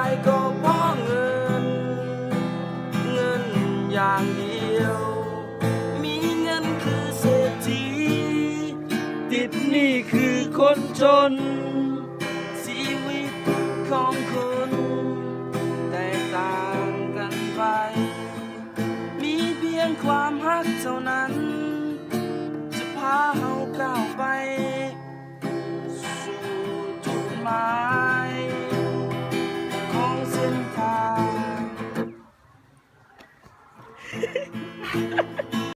ายก็เพราะเงินอย่างเดียวมีเงินคือเศรษฐีติดหนี้คือคนจนชีวิตของคนแตกต่างกันไปมีเพียงความฮักเท่านั้นจะพาเราก้าวไป